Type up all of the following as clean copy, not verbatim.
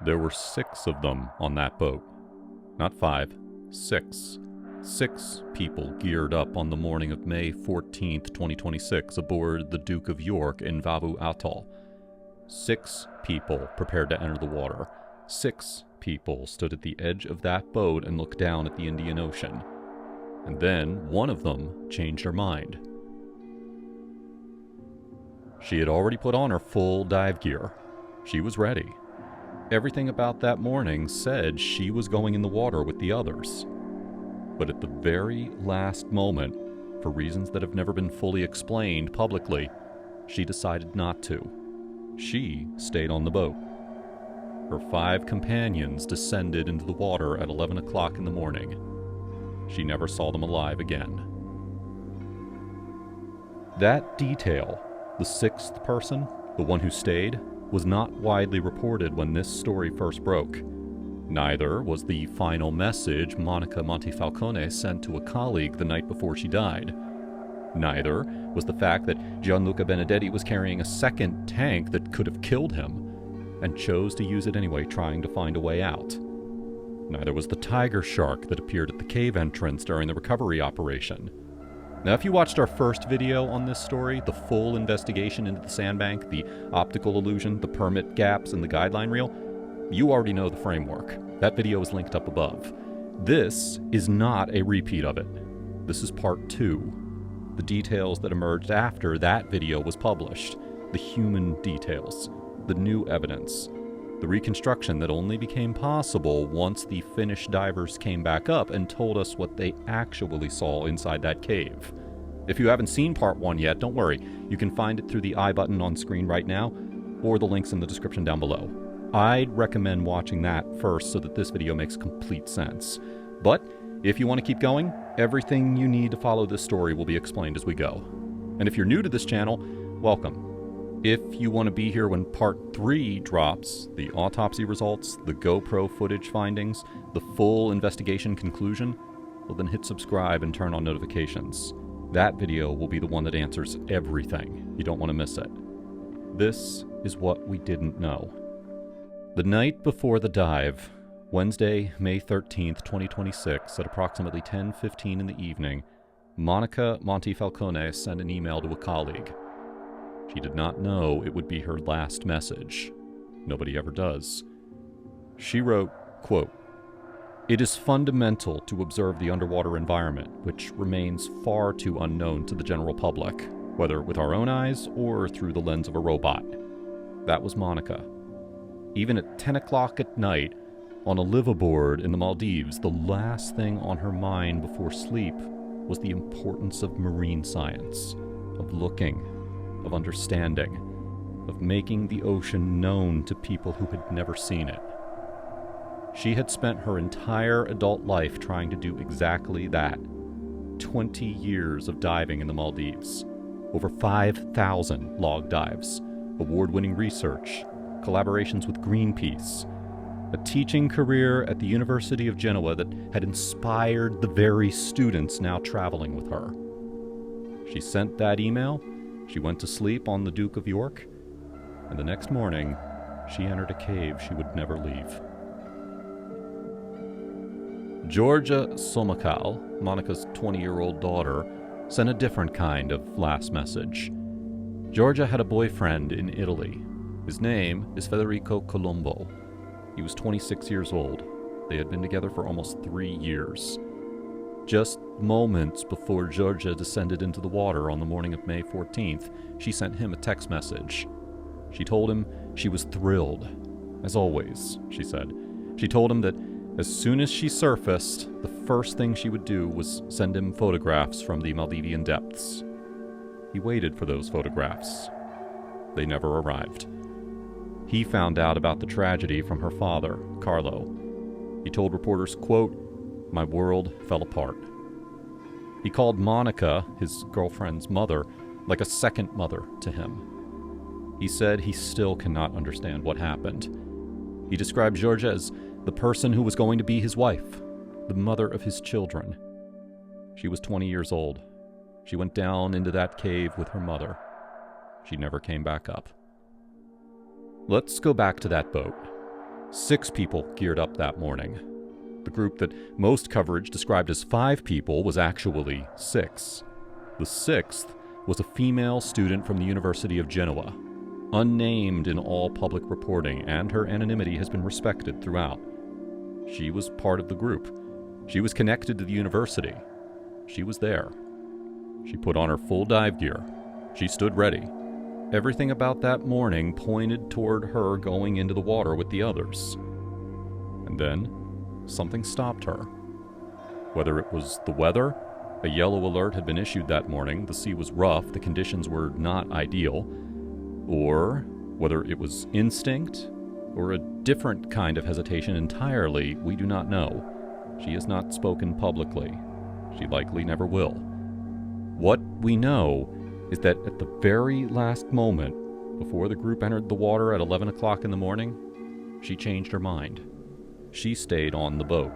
There were 6 of them on that boat. Not 5, 6. 6 people geared up on the morning of May 14th, 2026 aboard the Duke of York in Vavu Atoll. 6 people prepared to enter the water. 6 people stood at the edge of that boat and looked down at the Indian Ocean. And then one of them changed her mind. She had already put on her full dive gear. She was ready. Everything about that morning said she was going in the water with the others. But at the very last moment, for reasons that have never been fully explained publicly, she decided not to. She stayed on the boat. Her 5 companions descended into the water at 11 o'clock in the morning. She never saw them alive again. That detail, the 6th person, the one who stayed, was not widely reported when this story first broke. Neither was the final message Monica Montefalcone sent to a colleague the night before she died. Neither was the fact that Gianluca Benedetti was carrying a second tank that could have killed him, and chose to use it anyway, trying to find a way out. Neither was the tiger shark that appeared at the cave entrance during the recovery operation. Now, if you watched our first video on this story, the full investigation into the sandbank, the optical illusion, the permit gaps, and the guideline reel, you already know the framework. That video is linked up above. This is not a repeat of it. This is part 2. The details that emerged after that video was published. The human details. The new evidence. The reconstruction that only became possible once the Finnish divers came back up and told us what they actually saw inside that cave. If you haven't seen part 1 yet, don't worry. You can find it through the I button on screen right now, or the links in the description down below. I'd recommend watching that first so that this video makes complete sense. But if you want to keep going, everything you need to follow this story will be explained as we go. And if you're new to this channel, welcome. If you want to be here when part 3 drops, the autopsy results, the GoPro footage findings, the full investigation conclusion, well then hit subscribe and turn on notifications. That video will be the one that answers everything. You don't want to miss it. This is what we didn't know. The night before the dive, Wednesday, May 13th, 2026, at approximately 10:15 in the evening, Monica Montefalcone sent an email to a colleague. She did not know it would be her last message. Nobody ever does. She wrote, quote, "It is fundamental to observe the underwater environment, which remains far too unknown to the general public, whether with our own eyes or through the lens of a robot." That was Monica. Even at 10 o'clock at night, on a liveaboard in the Maldives, the last thing on her mind before sleep was the importance of marine science, of looking, of understanding, of making the ocean known to people who had never seen it. She had spent her entire adult life trying to do exactly that. 20 years of diving in the Maldives, over 5,000 log dives, award-winning research, collaborations with Greenpeace, a teaching career at the University of Genoa that had inspired the very students now traveling with her. She sent that email, she went to sleep on the Duke of York, and the next morning, she entered a cave she would never leave. Georgia Somakal, Monica's 20-year-old daughter, sent a different kind of last message. Georgia had a boyfriend in Italy. His name is Federico Colombo. He was 26 years old. They had been together for almost 3 years. Just moments before Georgia descended into the water on the morning of May 14th, she sent him a text message. She told him she was thrilled. As always, she said. She told him that as soon as she surfaced, the first thing she would do was send him photographs from the Maldivian depths. He waited for those photographs. They never arrived. He found out about the tragedy from her father, Carlo. He told reporters, quote, "My world fell apart." He called Monica, his girlfriend's mother, like a second mother to him. He said he still cannot understand what happened. He described Georgia as the person who was going to be his wife, the mother of his children. She was 20 years old. She went down into that cave with her mother. She never came back up. Let's go back to that boat. 6 people geared up that morning. The group that most coverage described as 5 people was actually 6. The 6th was a female student from the University of Genoa, unnamed in all public reporting, and her anonymity has been respected throughout. She was part of the group. She was connected to the university. She was there. She put on her full dive gear. She stood ready. Everything about that morning pointed toward her going into the water with the others. And then, something stopped her. Whether it was the weather, a yellow alert had been issued that morning, the sea was rough, the conditions were not ideal, or whether it was instinct, or a different kind of hesitation entirely, we do not know. She has not spoken publicly. She likely never will. What we know is that at the very last moment, before the group entered the water at 11 o'clock in the morning, she changed her mind. She stayed on the boat.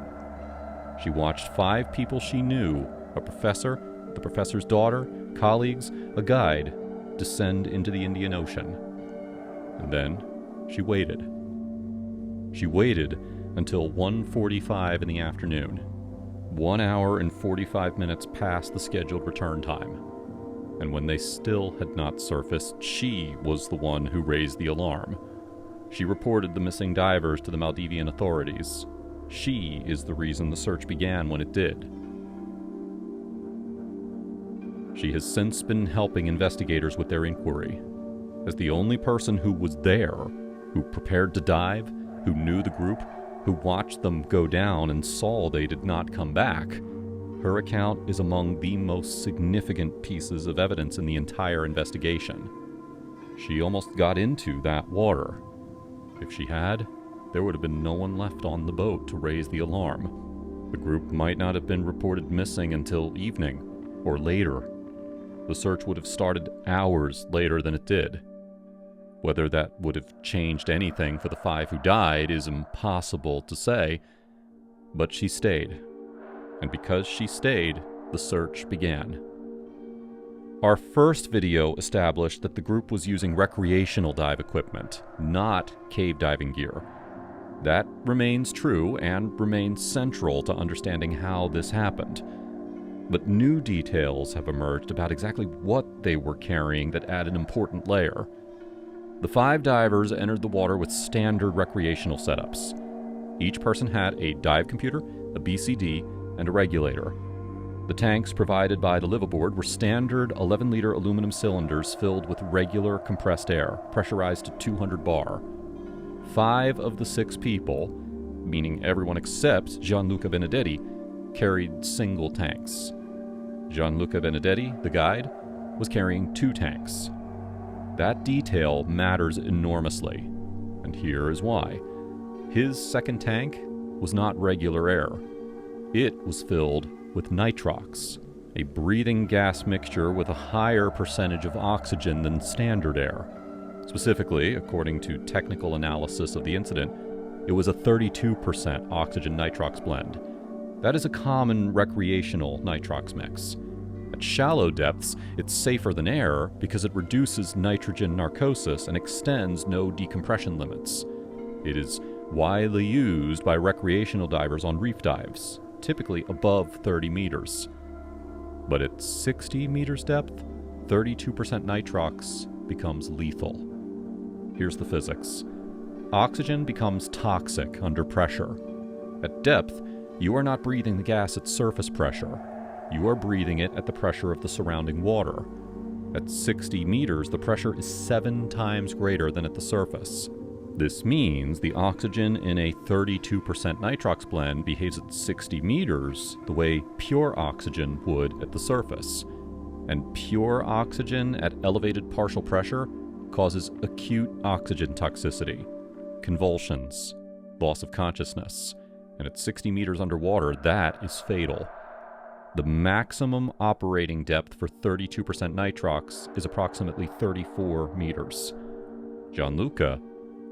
She watched 5 people she knew, a professor, the professor's daughter, colleagues, a guide, descend into the Indian Ocean. And then she waited. She waited until 1:45 in the afternoon, 1 hour and 45 minutes past the scheduled return time. And when they still had not surfaced, she was the one who raised the alarm. She reported the missing divers to the Maldivian authorities. She is the reason the search began when it did. She has since been helping investigators with their inquiry. As the only person who was there, who prepared to dive, who knew the group, who watched them go down and saw they did not come back, her account is among the most significant pieces of evidence in the entire investigation. She almost got into that water. If she had, there would have been no one left on the boat to raise the alarm. The group might not have been reported missing until evening, or later. The search would have started hours later than it did. Whether that would have changed anything for the 5 who died is impossible to say, but she stayed. And because she stayed, the search began. Our first video established that the group was using recreational dive equipment, not cave diving gear. That remains true and remains central to understanding how this happened. But new details have emerged about exactly what they were carrying that add an important layer. The 5 divers entered the water with standard recreational setups. Each person had a dive computer, a BCD, and a regulator. The tanks provided by the liveaboard were standard 11-liter aluminum cylinders filled with regular compressed air, pressurized to 200 bar. 5 of the 6 people, meaning everyone except Gianluca Benedetti, carried single tanks. Gianluca Benedetti, the guide, was carrying 2 tanks. That detail matters enormously, and here is why. His second tank was not regular air. It was filled with nitrox, a breathing gas mixture with a higher percentage of oxygen than standard air. Specifically, according to technical analysis of the incident, it was a 32% oxygen nitrox blend. That is a common recreational nitrox mix. At shallow depths, it's safer than air because it reduces nitrogen narcosis and extends no decompression limits. It is widely used by recreational divers on reef dives, typically above 30 meters. But at 60 meters depth, 32% nitrox becomes lethal. Here's the physics. Oxygen becomes toxic under pressure. At depth, you are not breathing the gas at surface pressure. You are breathing it at the pressure of the surrounding water. At 60 meters, the pressure is 7 times greater than at the surface. This means the oxygen in a 32% nitrox blend behaves at 60 meters the way pure oxygen would at the surface. And pure oxygen at elevated partial pressure causes acute oxygen toxicity, convulsions, loss of consciousness. And at 60 meters underwater, that is fatal. The maximum operating depth for 32% nitrox is approximately 34 meters. Gianluca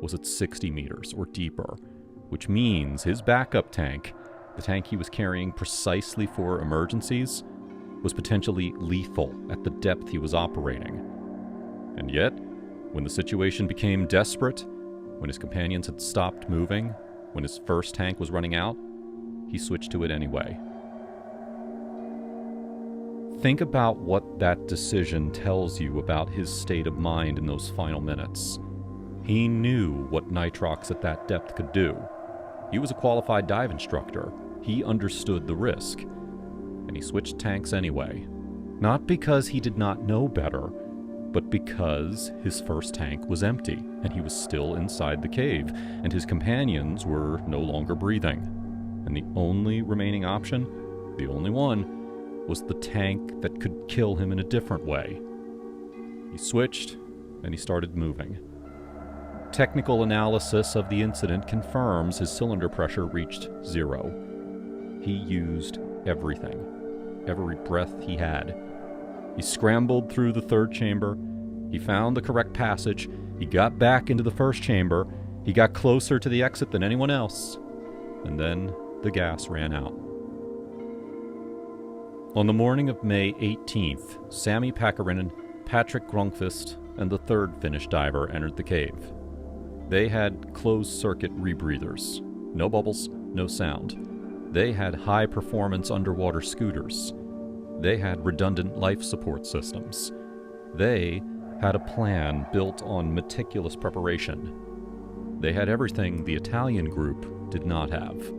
was at 60 meters or deeper, which means his backup tank, the tank he was carrying precisely for emergencies, was potentially lethal at the depth he was operating. And yet, when the situation became desperate, When his companions had stopped moving, when his first tank was running out, he switched to it anyway. Think about what that decision tells you about his state of mind in those final minutes. He knew what nitrox at that depth could do. He was a qualified dive instructor. He understood the risk. And he switched tanks anyway. Not because he did not know better, but because his first tank was empty, and he was still inside the cave, and his companions were no longer breathing. And the only remaining option, the only one, was the tank that could kill him in a different way. He switched, and he started moving. Technical analysis of the incident confirms his cylinder pressure reached 0. He used everything, every breath he had. He scrambled through the third chamber. He found the correct passage. He got back into the first chamber. He got closer to the exit than anyone else. And then the gas ran out. On the morning of May 18th, Sami, Paakkarinen, Patrik, Grönqvist, and the third Finnish diver entered the cave. They had closed-circuit rebreathers. No bubbles, no sound. They had high-performance underwater scooters. They had redundant life support systems. They had a plan built on meticulous preparation. They had everything the Italian group did not have.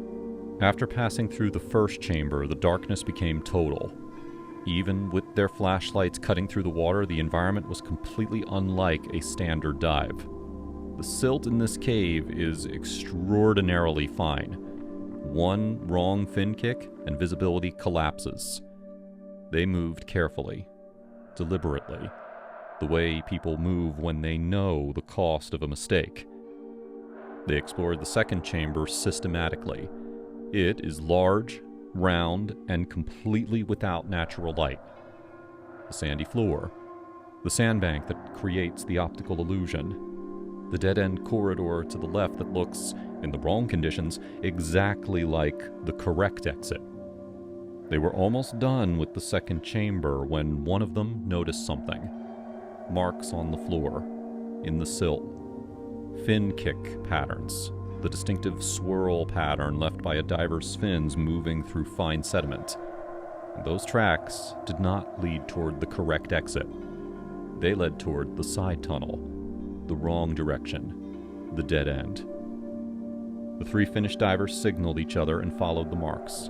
After passing through the first chamber, the darkness became total. Even with their flashlights cutting through the water, the environment was completely unlike a standard dive. The silt in this cave is extraordinarily fine. One wrong fin kick and visibility collapses. They moved carefully, deliberately, the way people move when they know the cost of a mistake. They explored the second chamber systematically. It is large, round, and completely without natural light. The sandy floor, the sandbank that creates the optical illusion, the dead-end corridor to the left that looks, in the wrong conditions, exactly like the correct exit. They were almost done with the second chamber when one of them noticed something. Marks on the floor, in the silt, fin kick patterns, the distinctive swirl pattern left by a diver's fins moving through fine sediment. And those tracks did not lead toward the correct exit. They led toward the side tunnel, the wrong direction, the dead end. The three Finnish divers signaled each other and followed the marks.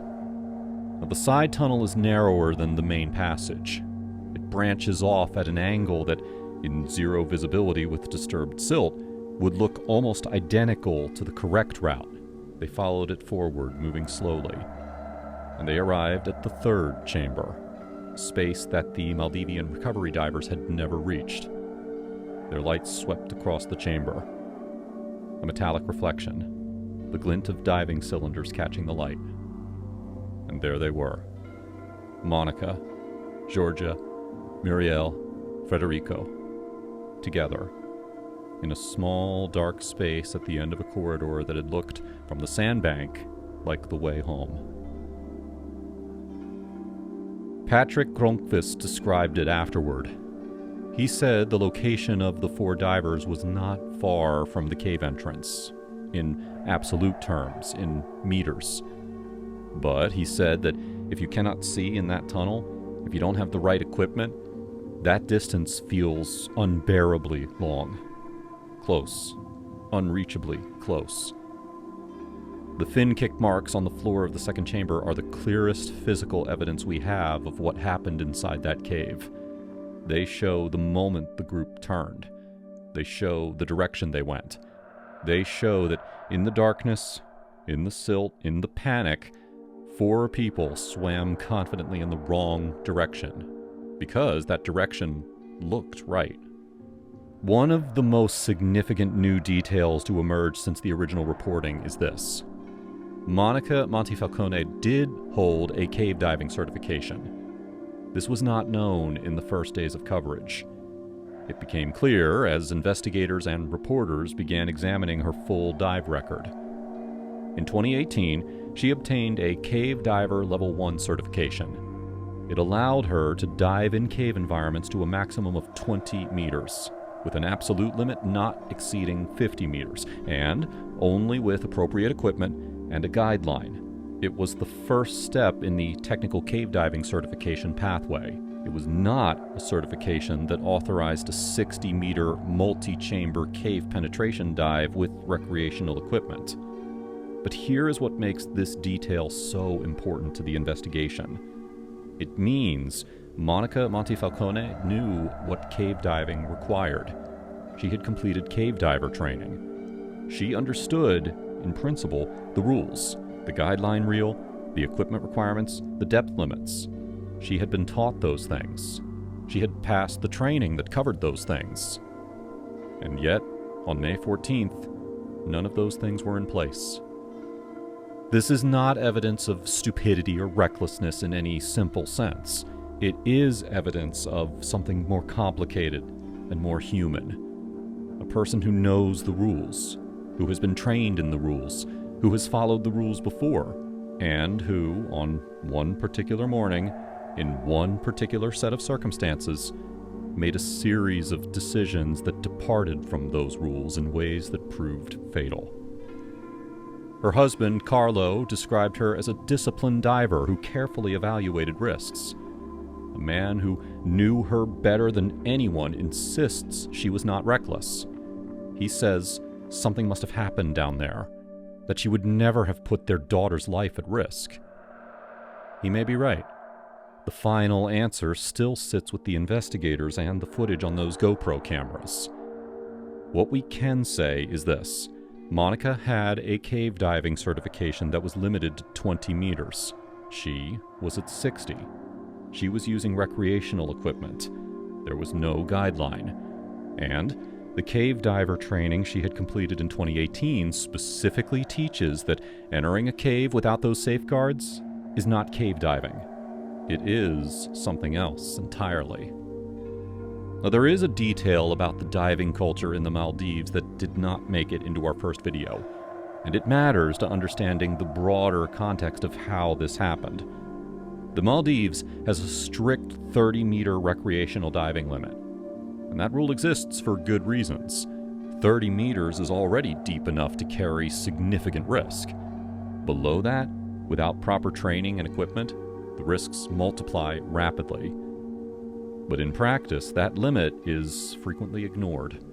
Now, the side tunnel is narrower than the main passage. It branches off at an angle that, in zero visibility with disturbed silt, would look almost identical to the correct route. They followed it forward, moving slowly. And they arrived at the third chamber, a space that the Maldivian recovery divers had never reached. Their lights swept across the chamber. A metallic reflection, the glint of diving cylinders catching the light. And there they were. Monica, Georgia, Muriel, Federico, together, in a small, dark space at the end of a corridor that had looked, from the sandbank, like the way home. Patrik Grönqvist described it afterward. He said the location of the four divers was not far from the cave entrance, in absolute terms, in meters. But he said that if you cannot see in that tunnel, if you don't have the right equipment, that distance feels unbearably long. Close. Unreachably close. The fin kick marks on the floor of the second chamber are the clearest physical evidence we have of what happened inside that cave. They show the moment the group turned. They show the direction they went. They show that in the darkness, in the silt, in the panic, four people swam confidently in the wrong direction, because that direction looked right. One of the most significant new details to emerge since the original reporting is this. Monica Montefalcone did hold a cave diving certification. This was not known in the first days of coverage. It became clear as investigators and reporters began examining her full dive record. In 2018, she obtained a Cave Diver Level 1 certification. It allowed her to dive in cave environments to a maximum of 20 meters. with an absolute limit not exceeding 50 meters, and only with appropriate equipment and a guideline. It was the first step in the technical cave diving certification pathway. It was not a certification that authorized a 60-meter multi-chamber cave penetration dive with recreational equipment. But here is what makes this detail so important to the investigation. It means Monica Montefalcone knew what cave diving required. She had completed cave diver training. She understood, in principle, the rules, the guideline reel, the equipment requirements, the depth limits. She had been taught those things. She had passed the training that covered those things. And yet, on May 14th, none of those things were in place. This is not evidence of stupidity or recklessness in any simple sense. It is evidence of something more complicated and more human. A person who knows the rules, who has been trained in the rules, who has followed the rules before, and who, on one particular morning, in one particular set of circumstances, made a series of decisions that departed from those rules in ways that proved fatal. Her husband, Carlo, described her as a disciplined diver who carefully evaluated risks. A man who knew her better than anyone insists she was not reckless. He says something must have happened down there, that she would never have put their daughter's life at risk. He may be right. The final answer still sits with the investigators and the footage on those GoPro cameras. What we can say is this. Monica had a cave diving certification that was limited to 20 meters. She was at 60. She was using recreational equipment. There was no guideline. And the cave diver training she had completed in 2018 specifically teaches that entering a cave without those safeguards is not cave diving. It is something else entirely. Now, there is a detail about the diving culture in the Maldives that did not make it into our first video, and it matters to understanding the broader context of how this happened. The Maldives has a strict 30-meter recreational diving limit, and that rule exists for good reasons. 30 meters is already deep enough to carry significant risk. Below that, without proper training and equipment, the risks multiply rapidly. But in practice, that limit is frequently ignored.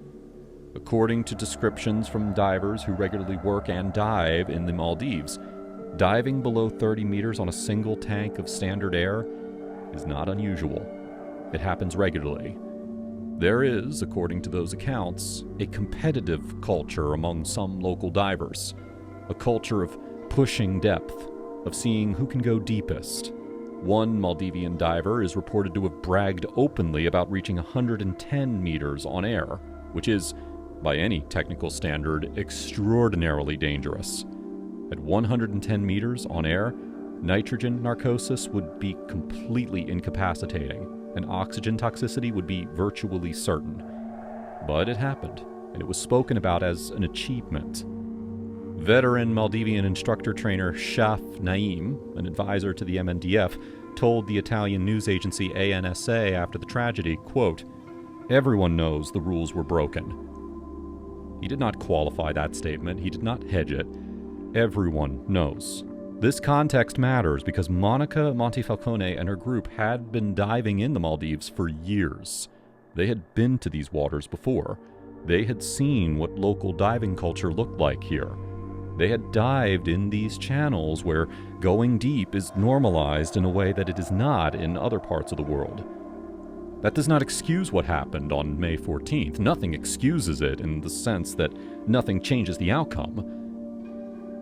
According to descriptions from divers who regularly work and dive in the Maldives, diving below 30 meters on a single tank of standard air is not unusual. It happens regularly. There is, according to those accounts, a competitive culture among some local divers, a culture of pushing depth, of seeing who can go deepest. One Maldivian diver is reported to have bragged openly about reaching 110 meters on air, which is, by any technical standard, extraordinarily dangerous. At 110 meters on air, nitrogen narcosis would be completely incapacitating, and oxygen toxicity would be virtually certain. But it happened, and it was spoken about as an achievement. Veteran Maldivian instructor-trainer Shaf Naim, an advisor to the MNDF, told the Italian news agency ANSA after the tragedy, quote, "Everyone knows the rules were broken." He did not qualify that statement. He did not hedge it. Everyone knows. This context matters because Monica Montefalcone and her group had been diving in the Maldives for years. They had been to these waters before. They had seen what local diving culture looked like here. They had dived in these channels where going deep is normalized in a way that it is not in other parts of the world. That does not excuse what happened on May 14th. Nothing excuses it in the sense that nothing changes the outcome.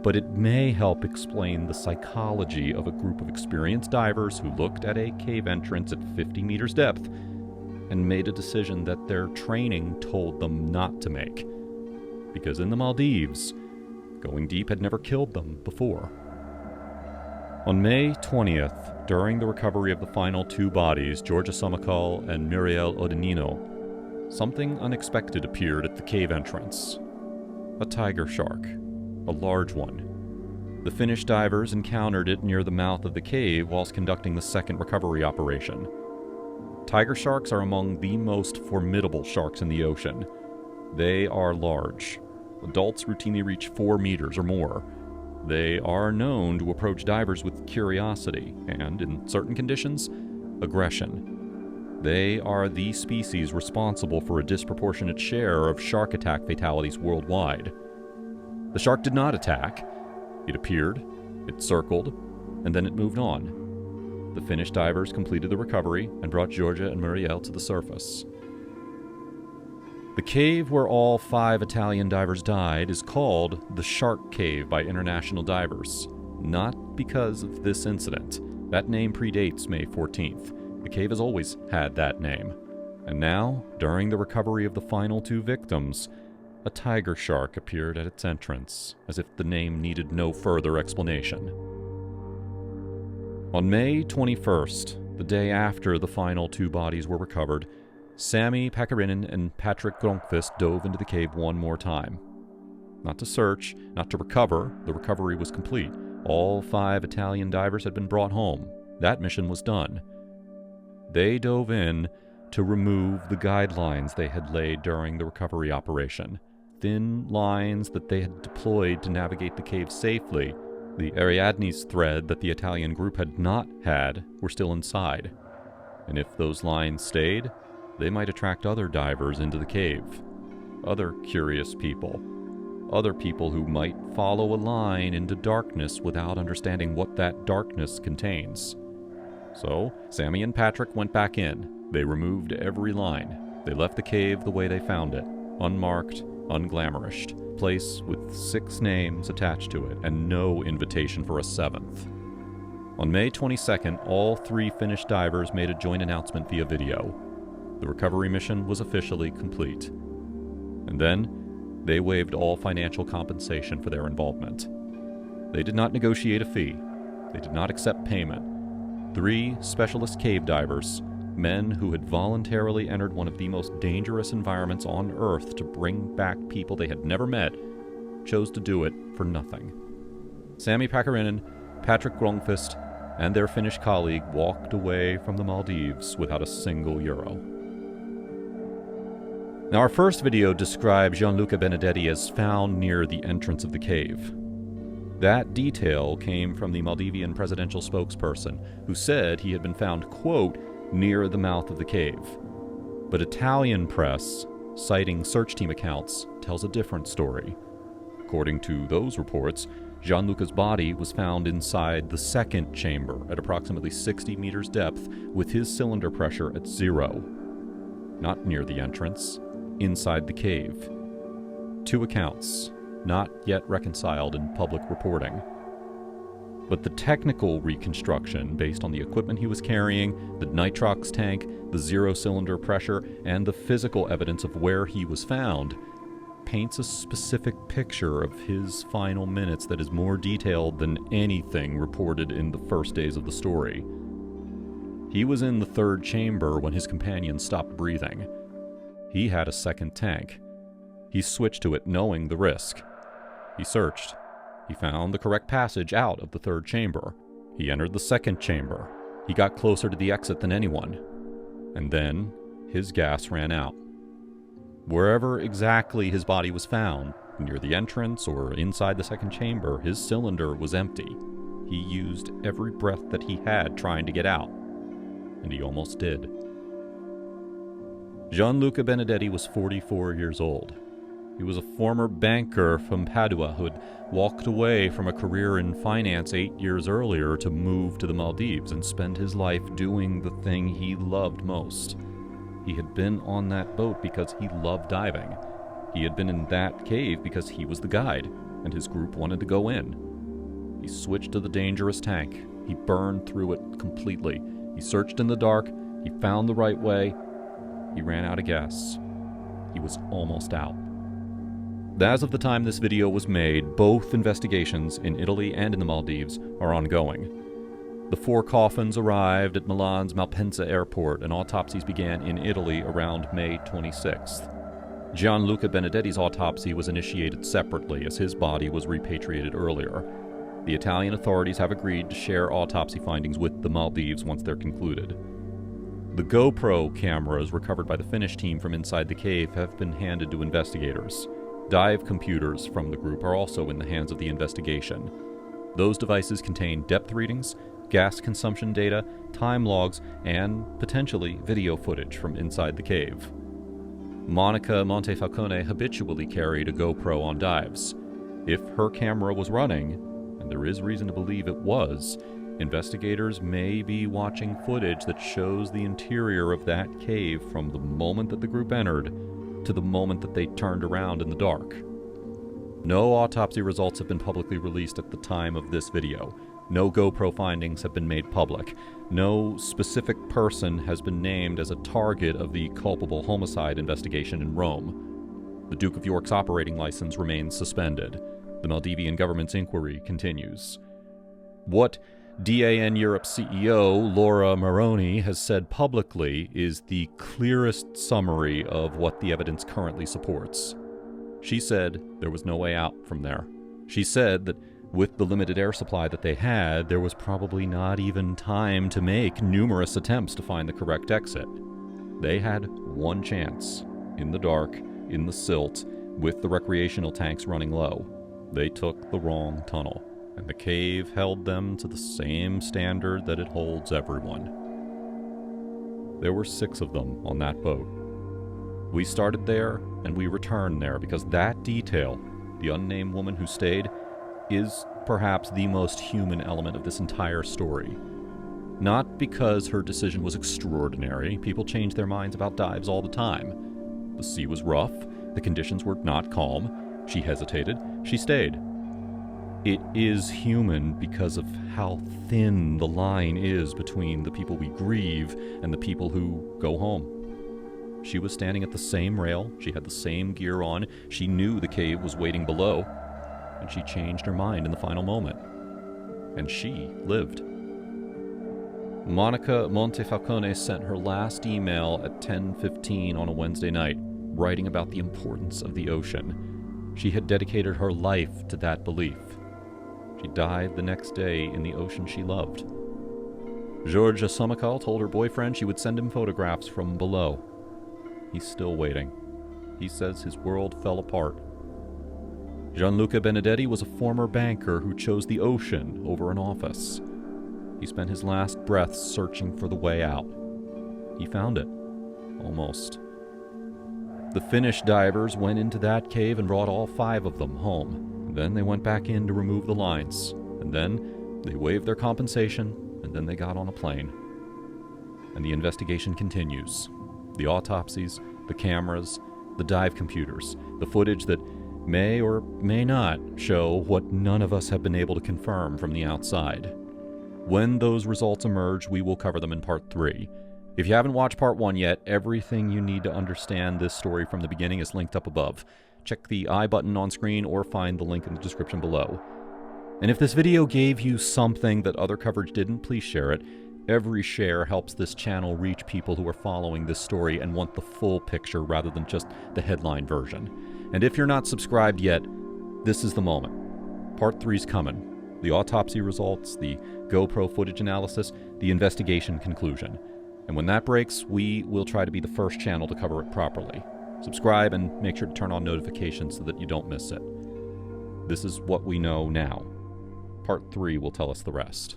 But it may help explain the psychology of a group of experienced divers who looked at a cave entrance at 50 meters depth and made a decision that their training told them not to make. Because in the Maldives, going deep had never killed them before. On May 20th, during the recovery of the final two bodies, Georgia Somakal and Muriel Odenino, something unexpected appeared at the cave entrance. A tiger shark, a large one. The Finnish divers encountered it near the mouth of the cave whilst conducting the second recovery operation. Tiger sharks are among the most formidable sharks in the ocean. They are large. Adults routinely reach 4 meters or more. They are known to approach divers with curiosity and, in certain conditions, aggression. They are the species responsible for a disproportionate share of shark attack fatalities worldwide. The shark did not attack. It appeared, it circled, and then it moved on. The Finnish divers completed the recovery and brought Georgia and Muriel to the surface. The cave where all 5 Italian divers died is called the Shark Cave by international divers, not because of this incident. That name predates May 14th. The cave has always had that name. And now, during the recovery of the final 2 victims, a tiger shark appeared at its entrance, as if the name needed no further explanation. On May 21st, the day after the final 2 bodies were recovered, Sami, Paakkarinen, and Patrik Grönqvist dove into the cave one more time. Not to search, not to recover. The recovery was complete. All 5 Italian divers had been brought home. That mission was done. They dove in to remove the guidelines they had laid during the recovery operation. Thin lines that they had deployed to navigate the cave safely. The Ariadne's thread that the Italian group had not had were still inside. And if those lines stayed, they might attract other divers into the cave. Other curious people. Other people who might follow a line into darkness without understanding what that darkness contains. So, Sami and Patrik went back in. They removed every line. They left the cave the way they found it. Unmarked, unglamorished. Place with 6 names attached to it, and no invitation for a 7th. On May 22nd, all 3 Finnish divers made a joint announcement via video. The recovery mission was officially complete. And then, they waived all financial compensation for their involvement. They did not negotiate a fee. They did not accept payment. 3 specialist cave divers, men who had voluntarily entered one of the most dangerous environments on Earth to bring back people they had never met, chose to do it for nothing. Sami Paakkarinen, Patrik Grönqvist, and their Finnish colleague walked away from the Maldives without a single euro. Now, our first video described Gianluca Benedetti as found near the entrance of the cave. That detail came from the Maldivian presidential spokesperson, who said he had been found, quote, near the mouth of the cave. But Italian press, citing search team accounts, tells a different story. According to those reports, Gianluca's body was found inside the second chamber at approximately 60 meters depth with his cylinder pressure at 0. Not near the entrance, inside the cave. 2 accounts, not yet reconciled in public reporting. But the technical reconstruction, based on the equipment he was carrying, the nitrox tank, the 0 cylinder pressure, and the physical evidence of where he was found, paints a specific picture of his final minutes that is more detailed than anything reported in the first days of the story. He was in the 3rd chamber when his companion stopped breathing. He had a second tank. He switched to it knowing the risk. He searched. He found the correct passage out of the 3rd chamber. He entered the 2nd chamber. He got closer to the exit than anyone. And then, his gas ran out. Wherever exactly his body was found, near the entrance or inside the 2nd chamber, his cylinder was empty. He used every breath that he had trying to get out. And he almost did. Gianluca Benedetti was 44 years old. He was a former banker from Padua who had walked away from a career in finance 8 years earlier to move to the Maldives and spend his life doing the thing he loved most. He had been on that boat because he loved diving. He had been in that cave because he was the guide, and his group wanted to go in. He switched to the dangerous tank. He burned through it completely. He searched in the dark. He found the right way. He ran out of gas. He was almost out. As of the time this video was made, both investigations in Italy and in the Maldives are ongoing. The 4 coffins arrived at Milan's Malpensa airport, and autopsies began in Italy around May 26th. Gianluca Benedetti's autopsy was initiated separately as his body was repatriated earlier. The Italian authorities have agreed to share autopsy findings with the Maldives once they're concluded. The GoPro cameras recovered by the Finnish team from inside the cave have been handed to investigators. Dive computers from the group are also in the hands of the investigation. Those devices contain depth readings, gas consumption data, time logs, and, potentially, video footage from inside the cave. Monica Montefalcone habitually carried a GoPro on dives. If her camera was running, and there is reason to believe it was, investigators may be watching footage that shows the interior of that cave from the moment that the group entered to the moment that they turned around in the dark. No autopsy results have been publicly released at the time of this video. No GoPro findings have been made public. No specific person has been named as a target of the culpable homicide investigation in Rome. The Duke of York's operating license remains suspended. The Maldivian government's inquiry continues. What DAN Europe CEO Laura Maroni has said publicly is the clearest summary of what the evidence currently supports. She said there was no way out from there. She said that with the limited air supply that they had, there was probably not even time to make numerous attempts to find the correct exit. They had one chance, in the dark, in the silt, with the recreational tanks running low. They took the wrong tunnel, and the cave held them to the same standard that it holds everyone. There were 6 of them on that boat. We started there, and we returned there because that detail, the unnamed woman who stayed, is perhaps the most human element of this entire story. Not because her decision was extraordinary. People change their minds about dives all the time. The sea was rough. The conditions were not calm. She hesitated. She stayed. It is human because of how thin the line is between the people we grieve and the people who go home. She was standing at the same rail. She had the same gear on. She knew the cave was waiting below. And she changed her mind in the final moment. And she lived. Monica Montefalcone sent her last email at 10:15 on a Wednesday night, writing about the importance of the ocean. She had dedicated her life to that belief. She died the next day in the ocean she loved. Georgia Somakal told her boyfriend she would send him photographs from below. He's still waiting. He says his world fell apart. Gianluca Benedetti was a former banker who chose the ocean over an office. He spent his last breaths searching for the way out. He found it. Almost. The Finnish divers went into that cave and brought all 5 of them home. And then they went back in to remove the lines. And then they waived their compensation, and then they got on a plane. And the investigation continues. The autopsies, the cameras, the dive computers, the footage that may or may not show what none of us have been able to confirm from the outside. When those results emerge, we will cover them in part 3. If you haven't watched part 1 yet, everything you need to understand this story from the beginning is linked up above. Check the I button on screen or find the link in the description below. And if this video gave you something that other coverage didn't, please share it. Every share helps this channel reach people who are following this story and want the full picture rather than just the headline version. And if you're not subscribed yet, this is the moment. Part 3's coming. The autopsy results, the GoPro footage analysis, the investigation conclusion. And when that breaks, we will try to be the first channel to cover it properly. Subscribe and make sure to turn on notifications so that you don't miss it. This is what we know now. Part 3 will tell us the rest.